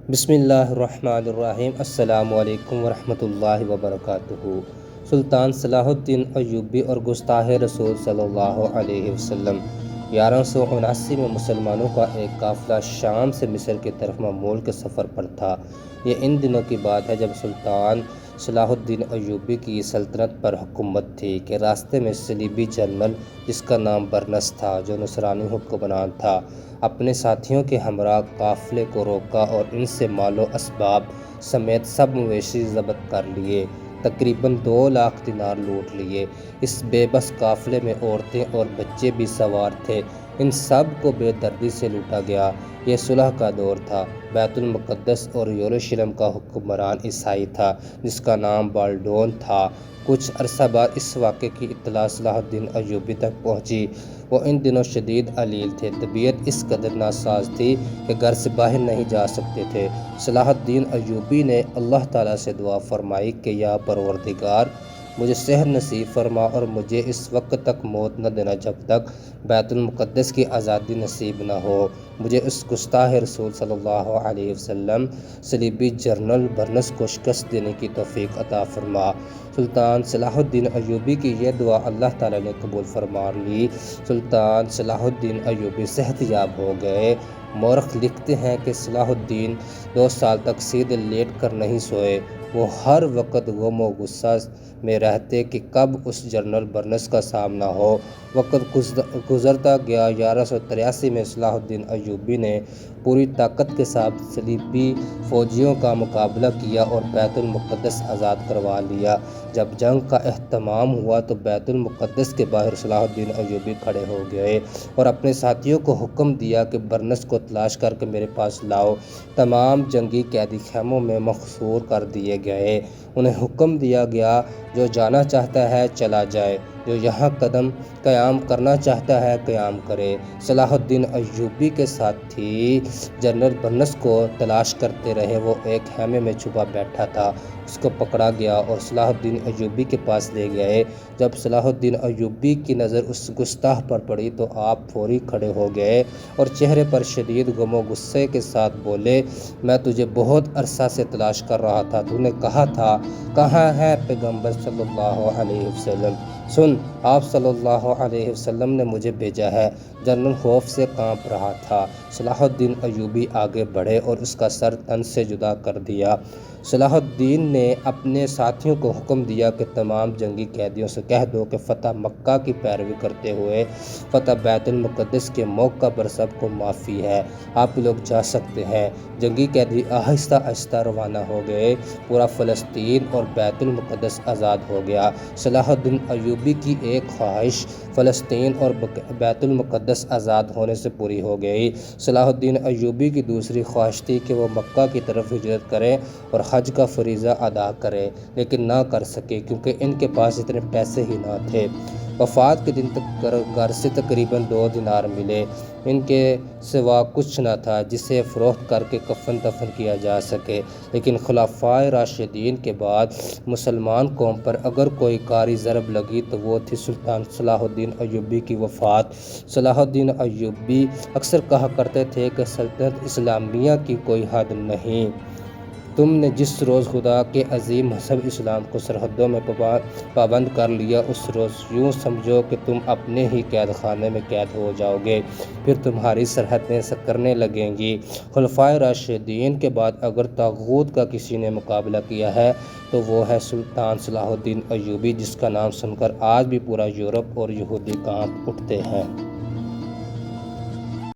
بسم اللہ الرحمن الرحیم۔ السلام علیکم ورحمۃ اللہ وبرکاتہ۔ سلطان صلاح الدین ایوبی اور گستاخ رسول صلی اللہ علیہ وسلم 1179 میں مسلمانوں کا ایک قافلہ شام سے مصر کی طرف معمول کے سفر پر تھا۔ یہ ان دنوں کی بات ہے جب سلطان صلاح الدین ایوبی کی سلطنت پر حکومت تھی کہ راستے میں صلیبی جنرل جس کا نام برنس تھا، جو نصرانی حکمران تھا، اپنے ساتھیوں کے ہمراہ قافلے کو روکا اور ان سے مال و اسباب سمیت سب مویشی ضبط کر لیے۔ تقریباً 2 لاکھ دینار لوٹ لیے۔ اس بے بس قافلے میں عورتیں اور بچے بھی سوار تھے۔ ان سب کو بے دردی سے لوٹا گیا۔ یہ صلح کا دور تھا۔ بیت المقدس اور یروشلم کا حکمران عیسائی تھا جس کا نام بالڈون تھا۔ کچھ عرصہ بعد اس واقعے کی اطلاع صلاح الدین ایوبی تک پہنچی۔ وہ ان دنوں شدید علیل تھے۔ طبیعت اس قدر ناساز تھی کہ گھر سے باہر نہیں جا سکتے تھے۔ صلاح الدین ایوبی نے اللہ تعالیٰ سے دعا فرمائی کہ یا پروردگار، مجھے صحت نصیب فرما اور مجھے اس وقت تک موت نہ دینا جب تک بیت المقدس کی آزادی نصیب نہ ہو۔ مجھے اس گستاخ رسول صلی اللہ علیہ وسلم صلیبی جنرل برنس کو شکست دینے کی توفیق عطا فرما۔ سلطان صلاح الدین ایوبی کی یہ دعا اللہ تعالیٰ نے قبول فرما لی۔ سلطان صلاح الدین ایوبی صحت یاب ہو گئے۔ مورخ لکھتے ہیں کہ صلاح الدین 2 سال تک سیدھے لیٹ کر نہیں سوئے۔ وہ ہر وقت غم و غصہ میں رہتے کہ کب اس جنرل برنس کا سامنا ہو۔ وقت گزرتا گیا۔ 1183 میں صلاح الدین ایوبی نے پوری طاقت کے ساتھ صلیبی فوجیوں کا مقابلہ کیا اور بیت المقدس آزاد کروا لیا۔ جب جنگ کا اختتام ہوا تو بیت المقدس کے باہر صلاح الدین ایوبی کھڑے ہو گئے اور اپنے ساتھیوں کو حکم دیا کہ برنس کو تلاش کر کے میرے پاس لاؤ۔ تمام جنگی قیدی خیموں میں محصور کر دیے گئے۔ انہیں حکم دیا گیا جو جانا چاہتا ہے چلا جائے، جو یہاں قدم قیام کرنا چاہتا ہے قیام کرے۔ صلاح الدین ایوبی کے ساتھی جنرل برنس کو تلاش کرتے رہے۔ وہ ایک خیمے میں چھپا بیٹھا تھا۔ اس کو پکڑا گیا اور صلاح الدین ایوبی کے پاس لے گئے۔ جب صلاح الدین ایوبی کی نظر اس گستاخ پر پڑی تو آپ فوری کھڑے ہو گئے اور چہرے پر شدید غم و غصے کے ساتھ بولے، میں تجھے بہت عرصہ سے تلاش کر رہا تھا۔ تو نے کہا تھا کہاں ہے پیغمبر صلی اللہ علیہ وسلم؟ سن، آپ صلی اللہ علیہ وسلم نے مجھے بھیجا ہے۔ جنرل خوف سے کانپ رہا تھا۔ صلاح الدین ایوبی آگے بڑھے اور اس کا سر تن سے جدا کر دیا۔ صلاح الدین نے اپنے ساتھیوں کو حکم دیا کہ تمام جنگی قیدیوں سے کہہ دو کہ فتح مکہ کی پیروی کرتے ہوئے فتح بیت المقدس کے موقع پر سب کو معافی ہے، آپ لوگ جا سکتے ہیں۔ جنگی قیدی آہستہ آہستہ روانہ ہو گئے۔ پورا فلسطین اور بیت المقدس آزاد ہو گیا۔ صلاح الدین ایوبی کی ایک خواہش فلسطین اور بیت المقدس آزاد ہونے سے پوری ہو گئی۔ صلاح الدین ایوبی کی دوسری خواہش تھی کہ وہ مکہ کی طرف ہجرت کریں اور حج کا فریضہ ادا کریں، لیکن نہ کر سکے کیونکہ ان کے پاس اتنے پیسے ہی نہ تھے۔ وفات کے دن تک گھر سے تقریباً 2 دینار ملے۔ ان کے سوا کچھ نہ تھا جسے فروخت کر کے کفن دفن کیا جا سکے۔ لیکن خلفائے راشدین کے بعد مسلمان قوم پر اگر کوئی کاری ضرب لگی تو وہ تھی سلطان صلاح الدین ایوبی کی وفات۔ صلاح الدین ایوبی اکثر کہا کرتے تھے کہ سلطنت اسلامیہ کی کوئی حد نہیں۔ تم نے جس روز خدا کے عظیم مذہب اسلام کو سرحدوں میں پابند کر لیا، اس روز یوں سمجھو کہ تم اپنے ہی قید خانے میں قید ہو جاؤ گے، پھر تمہاری سرحدیں سکرنے لگیں گی۔ خلفائے راشدین کے بعد اگر طاغوت کا کسی نے مقابلہ کیا ہے تو وہ ہے سلطان صلاح الدین ایوبی، جس کا نام سن کر آج بھی پورا یورپ اور یہودی کانپ اٹھتے ہیں۔